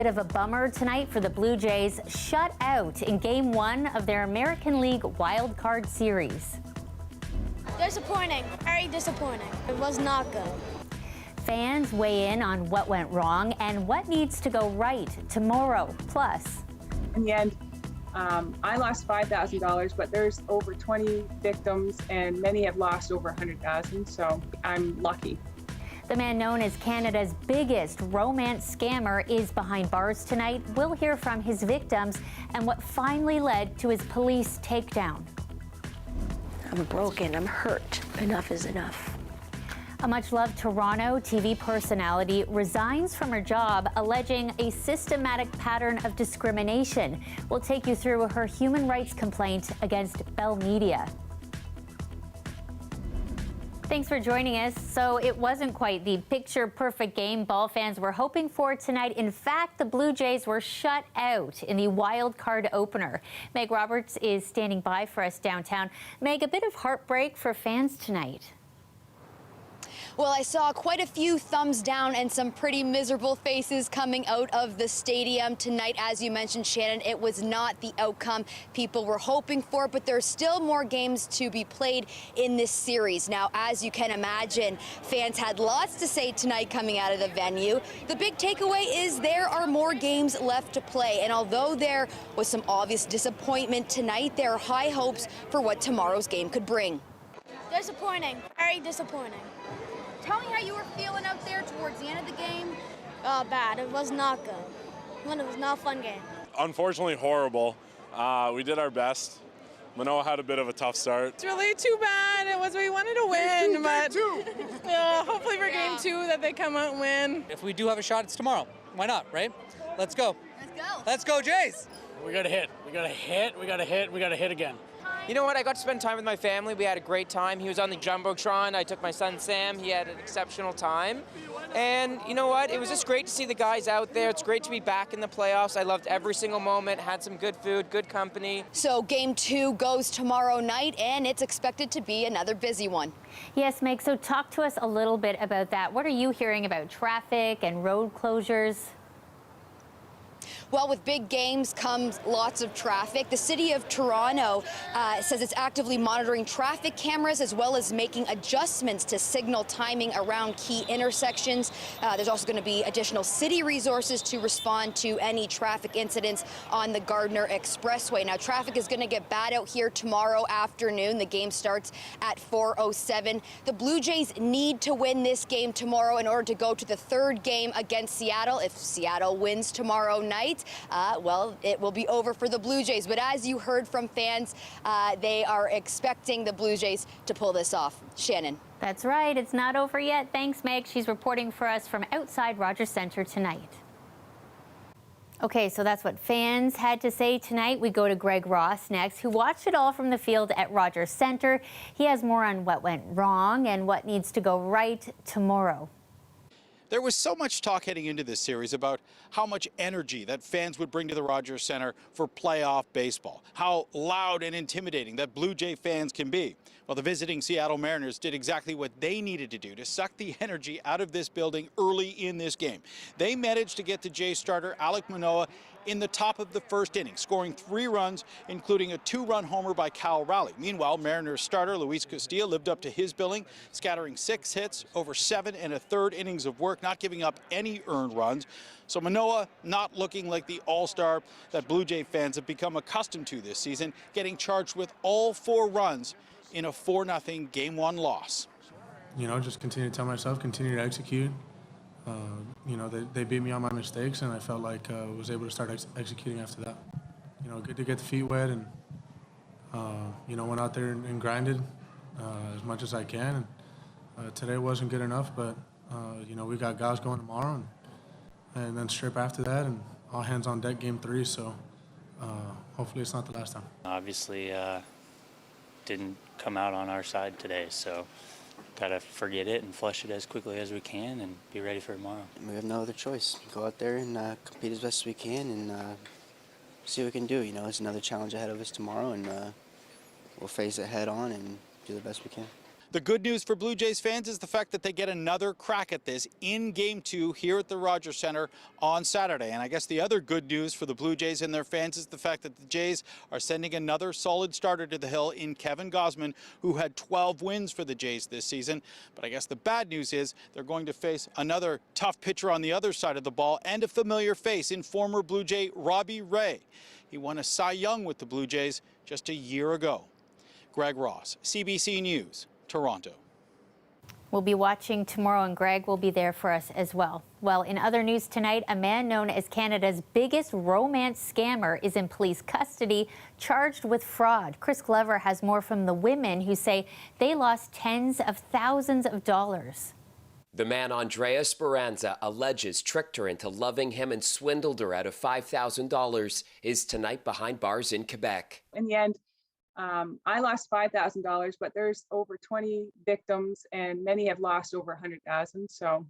Bit of a bummer tonight for the Blue Jays, shut out in Game 1 of their American League Wild Card Series. Disappointing, very disappointing. It was not good. Fans weigh in on what went wrong and what needs to go right tomorrow. Plus, in the end, I lost $5,000, but there's over 20 victims and many have lost over 100,000, so I'm lucky. the man known as Canada's biggest romance scammer is behind bars tonight. We'll hear from his victims and what finally led to his police takedown. I'm broken, I'm hurt. Enough is enough. A much-loved Toronto TV personality resigns from her job, alleging a systematic pattern of discrimination. We'll take you through her human rights complaint against Bell Media. Thanks for joining us. So it wasn't quite the picture-perfect game Ball fans were hoping for tonight. In fact, the Blue Jays were shut out in the wild card opener. Meg Roberts is standing by for us downtown. Meg, a bit of heartbreak for fans tonight. Well, I saw quite a few thumbs down and some pretty miserable faces coming out of the stadium tonight. As you mentioned, Shannon, it was not the outcome people were hoping for, but there's still more games to be played in this series. Now, as you can imagine, fans had lots to say tonight coming out of the venue. The big takeaway is there are more games left to play, and although there was some obvious disappointment tonight, there are high hopes for what tomorrow's game could bring. Disappointing, very disappointing. Tell me how you were feeling out there towards the end of the game. Bad. It was not good. It was not a fun game. Unfortunately, horrible. We did our best. Manoa had a bit of a tough start. It's really too bad. We wanted to win, but hopefully for game two that they come out and win. If we do have a shot, it's tomorrow. Why not, right? Let's go. Let's go. Let's go, Jays. We got to hit. We got to hit. We got to hit. We got to hit again. You know what? I got to spend time with my family. We had a great time. He was on the Jumbotron. I took my son Sam. He had an exceptional time. And you know what? It was just great to see the guys out there. It's great to be back in the playoffs. I loved every single moment. Had some good food, good company. So game two goes tomorrow night, and it's expected to be another busy one. Yes, Meg, so talk to us a little bit about that. What are you hearing about traffic and road closures? Well, with big games comes lots of traffic. The city of Toronto says it's actively monitoring traffic cameras as well as making adjustments to signal timing around key intersections. There's also going to be additional city resources to respond to any traffic incidents on the Gardiner Expressway. Now, traffic is going to get bad out here tomorrow afternoon. The game starts at 4:07. The Blue Jays need to win this game tomorrow in order to go to the third game against Seattle. If Seattle wins tomorrow night, well, it will be over for the Blue Jays. But as you heard from fans, they are expecting the Blue Jays to pull this off. Shannon. That's right. It's not over yet. Thanks, Meg. She's reporting for us from outside Rogers Centre tonight. Okay, so that's what fans had to say tonight. We go to Greg Ross next, who watched it all from the field at Rogers Centre. He has more on what went wrong and what needs to go right tomorrow. There was so much talk heading into this series about how much energy that fans would bring to the Rogers Centre for playoff baseball, how loud and intimidating that Blue Jay fans can be. Well, the visiting Seattle Mariners did exactly what they needed to do to suck the energy out of this building early in this game. They managed to get to Jay starter Alek Manoah in the top of the first inning, scoring 3 runs, including a 2-run homer by Cal Rowley. Meanwhile, Mariners starter Luis Castillo lived up to his billing, scattering 6 hits over 7 1/3 innings of work, not giving up any earned runs. So Manoah not looking like the all-star that Blue Jay fans have become accustomed to this season, getting charged with all 4 runs in a 4-0 Game 1 loss. You know, just continue to tell myself, continue to execute. You know, they beat me on my mistakes, and I felt like I was able to start executing after that. You know, good to get the feet wet, and, you know, went out there and grinded as much as I can. And today wasn't good enough, but, you know, we got guys going tomorrow, and then strip after that, and all hands on deck game 3, so hopefully it's not the last time. Obviously, didn't come out on our side today, so gotta forget it and flush it as quickly as we can and be ready for tomorrow. We have no other choice. Go out there and compete as best as we can and see what we can do. You know, it's another challenge ahead of us tomorrow, and we'll face it head on and do the best we can. The good news for Blue Jays fans is the fact that they get another crack at this in Game 2 here at the Rogers Centre on Saturday. And I guess the other good news for the Blue Jays and their fans is the fact that the Jays are sending another solid starter to the hill in Kevin Gausman, who had 12 wins for the Jays this season. But I guess the bad news is they're going to face another tough pitcher on the other side of the ball and a familiar face in former Blue Jay Robbie Ray. He won a Cy Young with the Blue Jays just a year ago. Greg Ross, CBC News, Toronto. We'll be watching tomorrow, and Greg will be there for us as well. Well, in other news tonight, a man known as Canada's biggest romance scammer is in police custody, charged with fraud. Chris Glover has more from the women who say they lost tens of thousands of dollars. The man Andrea Speranza alleges tricked her into loving him and swindled her out of $5,000 is tonight behind bars in Quebec. In the end, I lost $5,000, but there's over 20 victims and many have lost over 100,000. So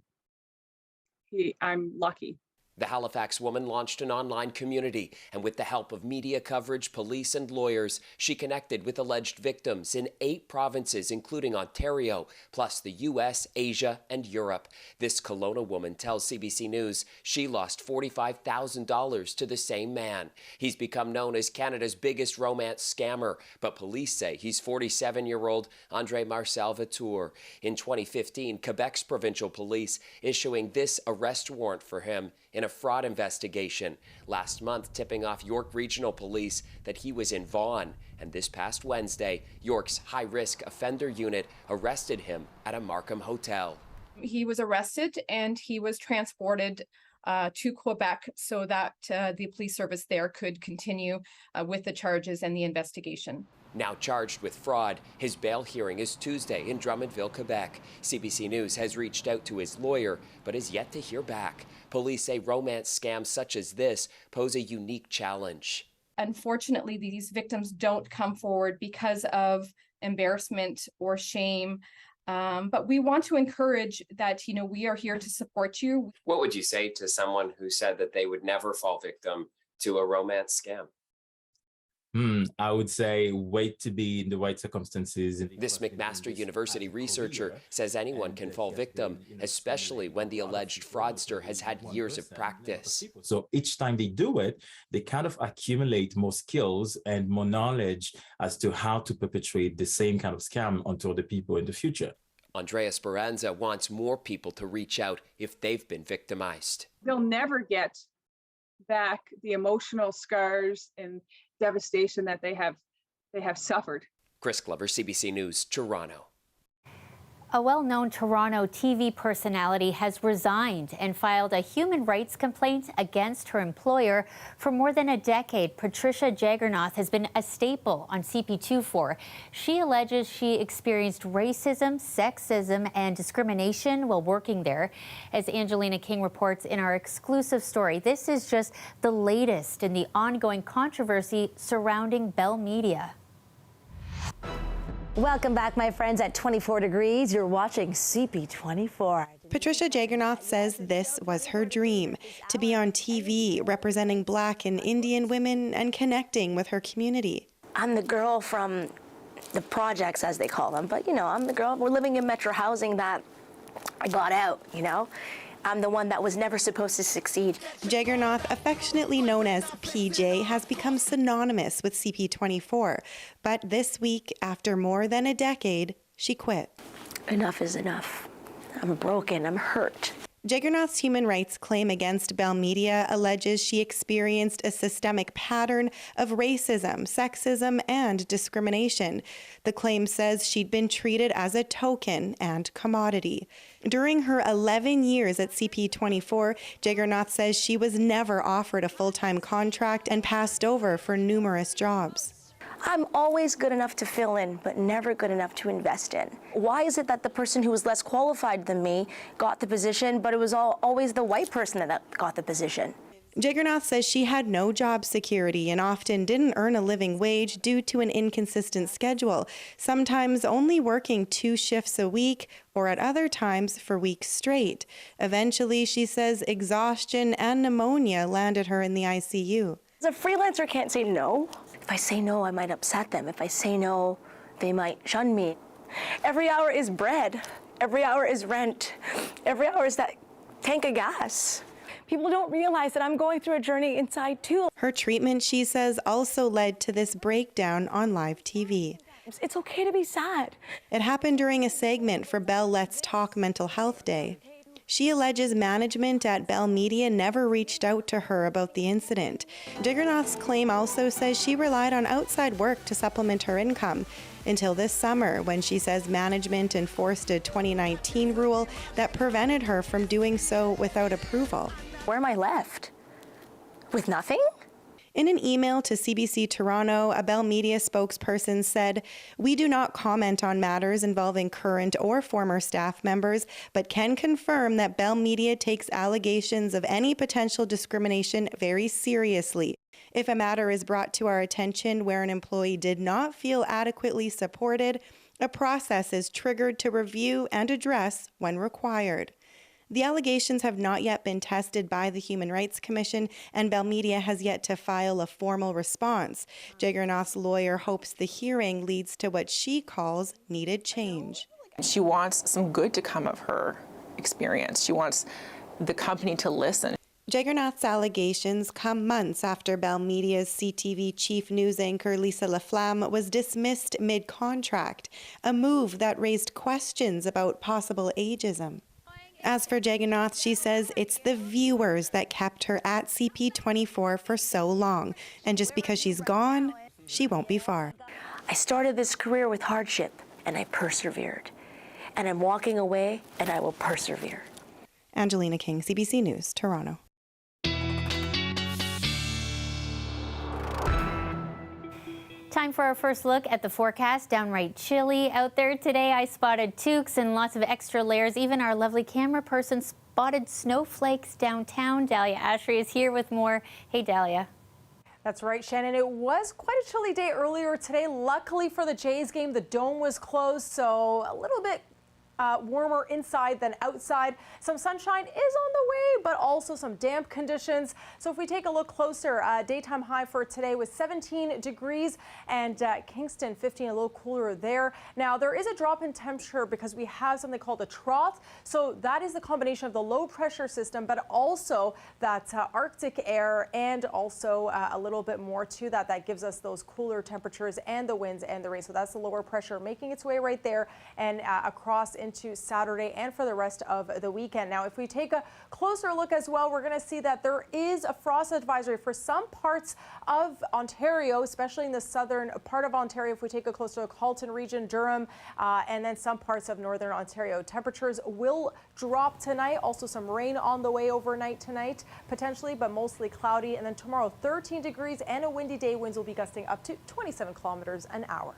I'm lucky. The Halifax woman launched an online community, and with the help of media coverage, police, and lawyers, she connected with alleged victims in 8 provinces, including Ontario, plus the U.S., Asia, and Europe. This Kelowna woman tells CBC News she lost $45,000 to the same man. He's become known as Canada's biggest romance scammer, but police say he's 47-year-old Andre Marcel Vatour. In 2015, Quebec's provincial police issuing this arrest warrant for him in a fraud investigation. Last month, tipping off York Regional Police that he was in Vaughan. And this past Wednesday, York's high-risk offender unit arrested him at a Markham hotel. He was arrested and he was transported to Quebec so that the police service there could continue with the charges and the investigation. Now charged with fraud, his bail hearing is Tuesday in Drummondville, Quebec. CBC News has reached out to his lawyer, but is yet to hear back. Police say romance scams such as this pose a unique challenge. Unfortunately, these victims don't come forward because of embarrassment or shame. But we want to encourage that, we are here to support you. What would you say to someone who said that they would never fall victim to a romance scam? I would say wait to be in the right circumstances. This McMaster University researcher says anyone can fall victim, especially when the alleged fraudster has had years of practice. So each time they do it, they kind of accumulate more skills and more knowledge as to how to perpetrate the same kind of scam onto other people in the future. Andrea Speranza wants more people to reach out if they've been victimized. They'll never get back the emotional scars and devastation that they have suffered. Chris Glover, CBC News, Toronto. A well-known Toronto TV personality has resigned and filed a human rights complaint against her employer. For more than a decade, Patricia Jagernoth has been a staple on CP24. She alleges she experienced racism, sexism, and discrimination while working there. As Angelina King reports in our exclusive story, this is just the latest in the ongoing controversy surrounding Bell Media. Welcome back, my friends. At 24 degrees, you're watching CP24. Patricia Jagernoth says this was her dream, to be on TV representing Black and Indian women and connecting with her community. I'm the girl from the projects, as they call them, but I'm the girl. We're living in metro housing that I got out, I'm the one that was never supposed to succeed. Jagernoth, affectionately known as PJ, has become synonymous with CP24. But this week, after more than a decade, she quit. Enough is enough. I'm broken. I'm hurt. Jagernoth's human rights claim against Bell Media alleges she experienced a systemic pattern of racism, sexism, and discrimination. The claim says she'd been treated as a token and commodity. During her 11 years at CP24, Jagernoth says she was never offered a full-time contract and passed over for numerous jobs. I'm always good enough to fill in, but never good enough to invest in. Why is it that the person who was less qualified than me got the position, but it was always the white person that got the position? Jagernoth says she had no job security and often didn't earn a living wage due to an inconsistent schedule, sometimes only working 2 shifts a week or at other times for weeks straight. Eventually, she says exhaustion and pneumonia landed her in the ICU. As a freelancer, can't say no. If I say no, I might upset them. If I say no, they might shun me. Every hour is bread. Every hour is rent. Every hour is that tank of gas. People don't realize that I'm going through a journey inside too. Her treatment, she says, also led to this breakdown on live TV. It's okay to be sad. It happened during a segment for Bell Let's Talk Mental Health Day. She alleges management at Bell Media never reached out to her about the incident. Jaggernath's claim also says she relied on outside work to supplement her income until this summer, when she says management enforced a 2019 rule that prevented her from doing so without approval. Where am I left? With nothing? In an email to CBC Toronto, a Bell Media spokesperson said, "We do not comment on matters involving current or former staff members, but can confirm that Bell Media takes allegations of any potential discrimination very seriously. If a matter is brought to our attention where an employee did not feel adequately supported, a process is triggered to review and address when required." The allegations have not yet been tested by the Human Rights Commission, and Bell Media has yet to file a formal response. Jaggernath's lawyer hopes the hearing leads to what she calls needed change. She wants some good to come of her experience. She wants the company to listen. Jaggernath's allegations come months after Bell Media's CTV chief news anchor Lisa Laflamme was dismissed mid-contract, a move that raised questions about possible ageism. As for Jaggernath, she says it's the viewers that kept her at CP24 for so long, and just because she's gone, she won't be far. I started this career with hardship, and I persevered. And I'm walking away, and I will persevere. Angelina King, CBC News, Toronto. Time for our first look at the forecast. Downright chilly out there today. I spotted toques and lots of extra layers. Even our lovely camera person spotted snowflakes downtown. Dahlia Ashery is here with more. Hey, Dahlia. That's right, Shannon. It was quite a chilly day earlier today. Luckily for the Jays game, the dome was closed, so a little bit warmer inside than outside. Some sunshine is on the way, but also some damp conditions. So if we take a look closer, daytime high for today was 17 degrees, and Kingston 15, a little cooler there. Now there is a drop in temperature because we have something called a trough. So that is the combination of the low pressure system, but also that Arctic air, and also a little bit more to that. That gives us those cooler temperatures and the winds and the rain. So that's the lower pressure making its way right there and across into Saturday and for the rest of the weekend. Now, if we take a closer look as well, we're going to see that there is a frost advisory for some parts of Ontario, especially in the southern part of Ontario. If we take a closer look, Halton region, Durham, and then some parts of northern Ontario. Temperatures will drop tonight. Also some rain on the way overnight tonight, potentially, but mostly cloudy. And then tomorrow, 13 degrees and a windy day. Winds will be gusting up to 27 kilometers an hour.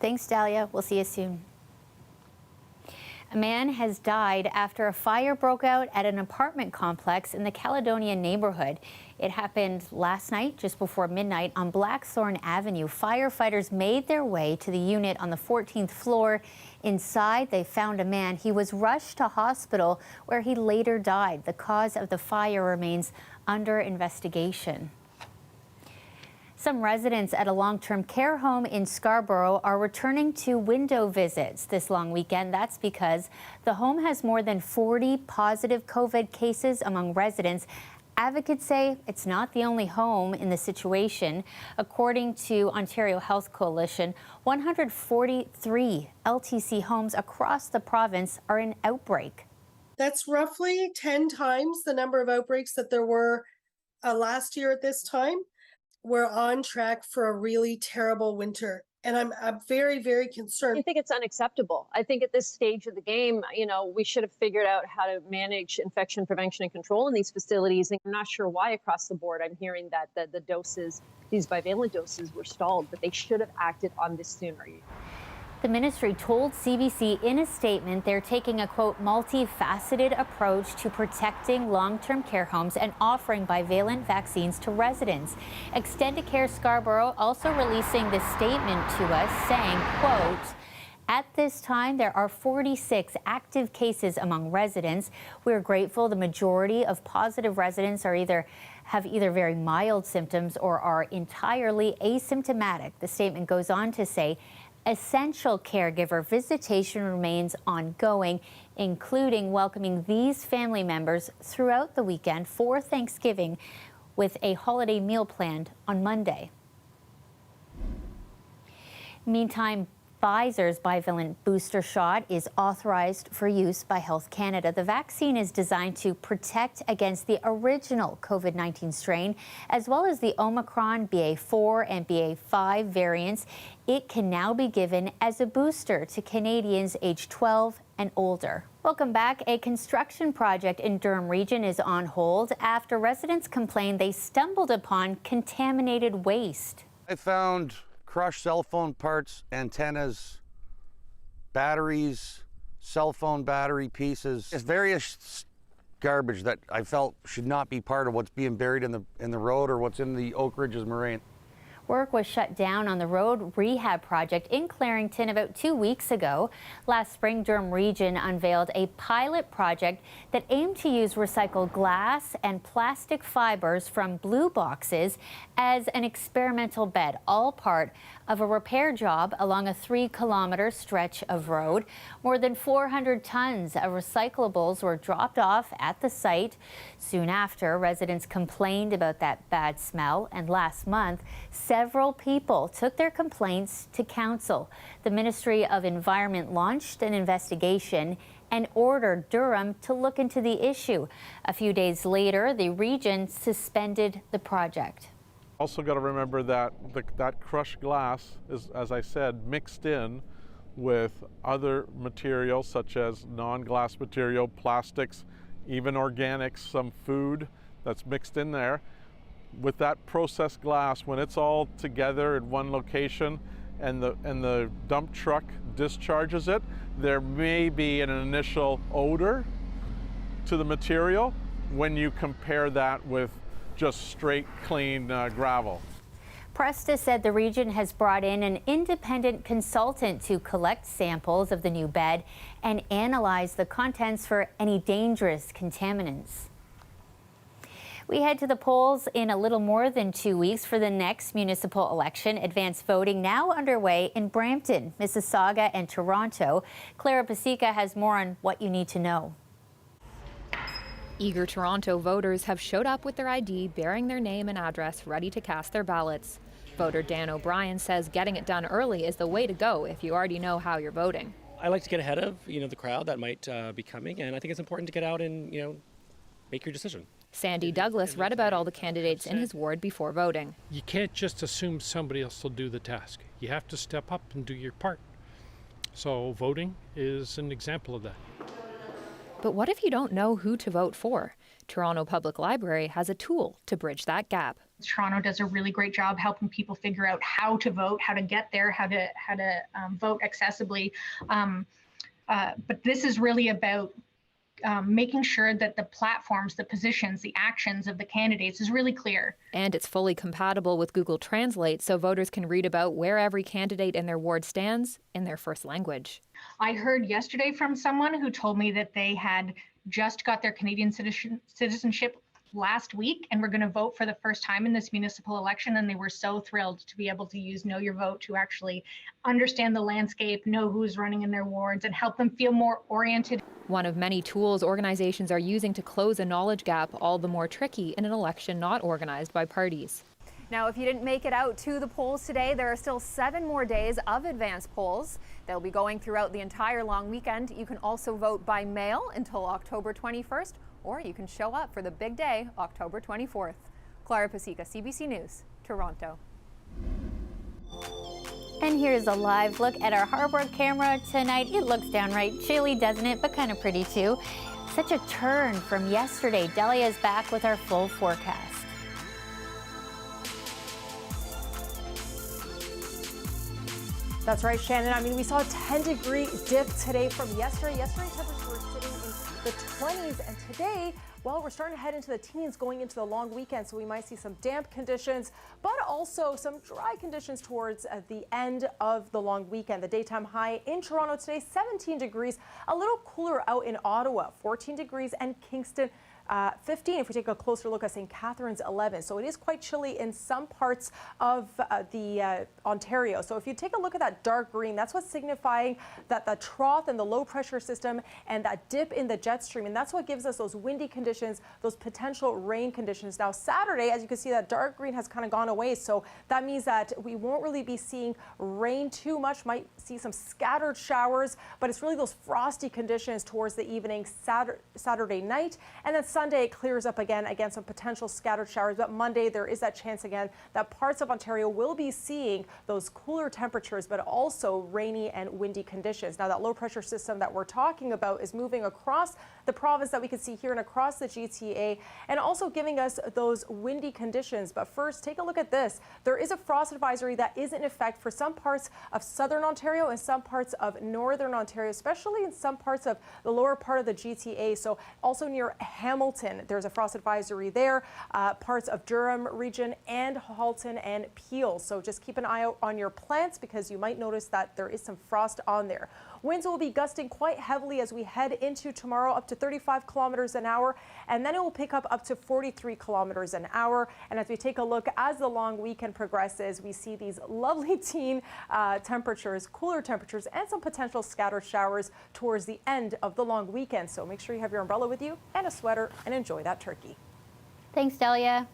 Thanks, Dahlia. We'll see you soon. A man has died after a fire broke out at an apartment complex in the Caledonian neighborhood. It happened last night, just before midnight, on Blackthorn Avenue. Firefighters made their way to the unit on the 14th floor. Inside, they found a man. He was rushed to hospital, where he later died. The cause of the fire remains under investigation. Some residents at a long-term care home in Scarborough are returning to window visits this long weekend. That's because the home has more than 40 positive COVID cases among residents. Advocates say it's not the only home in the situation. According to Ontario Health Coalition, 143 LTC homes across the province are in outbreak. That's roughly 10 times the number of outbreaks that there were last year at this time. We're on track for a really terrible winter. And I'm very, very concerned. I think it's unacceptable. I think at this stage of the game, we should have figured out how to manage infection prevention and control in these facilities. And I'm not sure why across the board I'm hearing that the doses, these bivalent doses, were stalled, but they should have acted on this sooner. The ministry told CBC in a statement they're taking a, quote, multifaceted approach to protecting long-term care homes and offering bivalent vaccines to residents. Extendicare Scarborough also releasing this statement to us saying, quote, at this time, there are 46 active cases among residents. We're grateful the majority of positive residents have either very mild symptoms or are entirely asymptomatic. The statement goes on to say, essential caregiver visitation remains ongoing, including welcoming these family members throughout the weekend for Thanksgiving, with a holiday meal planned on Monday. Meantime, Pfizer's bivalent booster shot is authorized for use by Health Canada. The vaccine is designed to protect against the original COVID-19 strain, as well as the Omicron, BA4 and BA5 variants. It can now be given as a booster to Canadians aged 12 and older. Welcome back. A construction project in Durham Region is on hold after residents complained they stumbled upon contaminated waste. I found crushed cell phone parts, antennas, batteries, cell phone battery pieces. It's various garbage that I felt should not be part of what's being buried in the road or what's in the Oak Ridges Moraine. Work was shut down on the road rehab project in Clarington about 2 weeks ago. Last spring, Durham Region unveiled a pilot project that aimed to use recycled glass and plastic fibers from blue boxes as an experimental bed, all part of a repair job along a 3-kilometer stretch of road. More than 400 tons of recyclables were dropped off at the site. Soon after, residents complained about that bad smell, and last month, several people took their complaints to council. The Ministry of Environment launched an investigation and ordered Durham to look into the issue. A few days later, the region suspended the project. Also got to remember that that crushed glass is, as I said, mixed in with other materials such as non-glass material, plastics, even organics, some food that's mixed in there. With that processed glass, when it's all together in one location and the dump truck discharges it, there may be an initial odor to the material when you compare that with just straight, clean gravel. Presta said the region has brought in an independent consultant to collect samples of the new bed and analyze the contents for any dangerous contaminants. We head to the polls in a little more than 2 weeks for the next municipal election. Advanced voting now underway in Brampton, Mississauga, and Toronto. Clara Pasica has more on what you need to know. Eager Toronto voters have showed up with their ID bearing their name and address, ready to cast their ballots. Voter Dan O'Brien says getting it done early is the way to go if you already know how you're voting. I like to get ahead of, the crowd that might be coming, and I think it's important to get out and, make your decision. Sandy Douglas read about all the candidates in his ward before voting. You can't just assume somebody else will do the task. You have to step up and do your part. So voting is an example of that. But what if you don't know who to vote for? Toronto Public Library has a tool to bridge that gap. Toronto does a really great job helping people figure out how to vote, how to get there, how to vote accessibly. But this is really about making sure that the platforms, the positions, the actions of the candidates is really clear. And it's fully compatible with Google Translate, so voters can read about where every candidate in their ward stands in their first language. I heard yesterday from someone who told me that they had just got their Canadian citizenship last week and were going to vote for the first time in this municipal election, and they were so thrilled to be able to use Know Your Vote to actually understand the landscape, know who's running in their wards, and help them feel more oriented. One of many tools organizations are using to close a knowledge gap, all the more tricky in an election not organized by parties. Now, if you didn't make it out to the polls today, there are still 7 more days of advance polls. They'll be going throughout the entire long weekend. You can also vote by mail until October 21st, or you can show up for the big day, October 24th. Clara Pasica, CBC News, Toronto. And here's a live look at our harbor camera tonight. It looks downright chilly, doesn't it? But kind of pretty too. Such a turn from yesterday. Delia is back with our full forecast. That's right, Shannon. I mean, we saw a 10-degree dip today from yesterday. Yesterday, temperatures were sitting in the 20s, and today, well, we're starting to head into the teens going into the long weekend, so we might see some damp conditions, but also some dry conditions towards the end of the long weekend. The daytime high in Toronto today, 17 degrees, a little cooler out in Ottawa, 14 degrees, and Kingston, 15 if we take a closer look at St. Catharines 11. So it is quite chilly in some parts of the Ontario. So if you take a look at that dark green, that's what's signifying that the trough and the low pressure system and that dip in the jet stream, and that's what gives us those windy conditions, those potential rain conditions. Now Saturday, as you can see, that dark green has kind of gone away, so that means that we won't really be seeing rain too much. Might see some scattered showers, but it's really those frosty conditions towards the evening Saturday night, and then Sunday it clears up again, some potential scattered showers, but Monday there is that chance again that parts of Ontario will be seeing those cooler temperatures, but also rainy and windy conditions. Now that low pressure system that we're talking about is moving across the province that we can see here and across the GTA, and also giving us those windy conditions. But first, take a look at this. There is a frost advisory that is in effect for some parts of southern Ontario and some parts of northern Ontario, especially in some parts of the lower part of the GTA. So also near Hamilton, there's a frost advisory there, parts of Durham region and Halton and Peel. So just keep an eye out on your plants because you might notice that there is some frost on there. Winds will be gusting quite heavily as we head into tomorrow, up to 35 kilometers an hour, and then it will pick up to 43 kilometers an hour. And as we take a look as the long weekend progresses, we see these lovely teen temperatures, cooler temperatures, and some potential scattered showers towards the end of the long weekend. So make sure you have your umbrella with you and a sweater and enjoy that turkey. Thanks, Delia.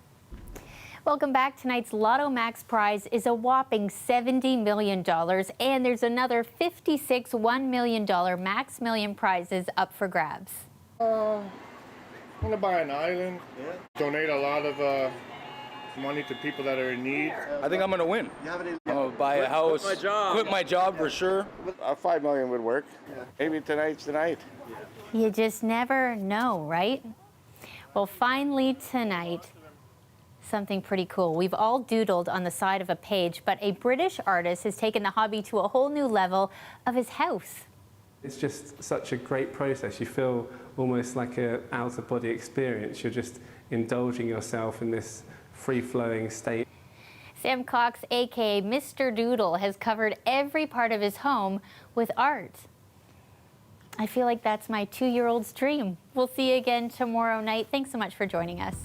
Welcome back. Tonight's Lotto Max prize is a whopping $70 million, and there's another 56 $1 million Max Million prizes up for grabs. I'm going to buy an island, donate a lot of money to people that are in need. I think I'm going to win. I'm going to buy a house, quit my job for sure. $5 million would work. Maybe tonight's the night. You just never know, right? Well, finally tonight, something pretty cool. We've all doodled on the side of a page, but a British artist has taken the hobby to a whole new level of his house. It's just such a great process. You feel almost like an out-of-body experience. You're just indulging yourself in this free-flowing state. Sam Cox, aka Mr Doodle, has covered every part of his home with art. I feel like that's my 2-year-old's dream. We'll see you again tomorrow night. Thanks so much for joining us.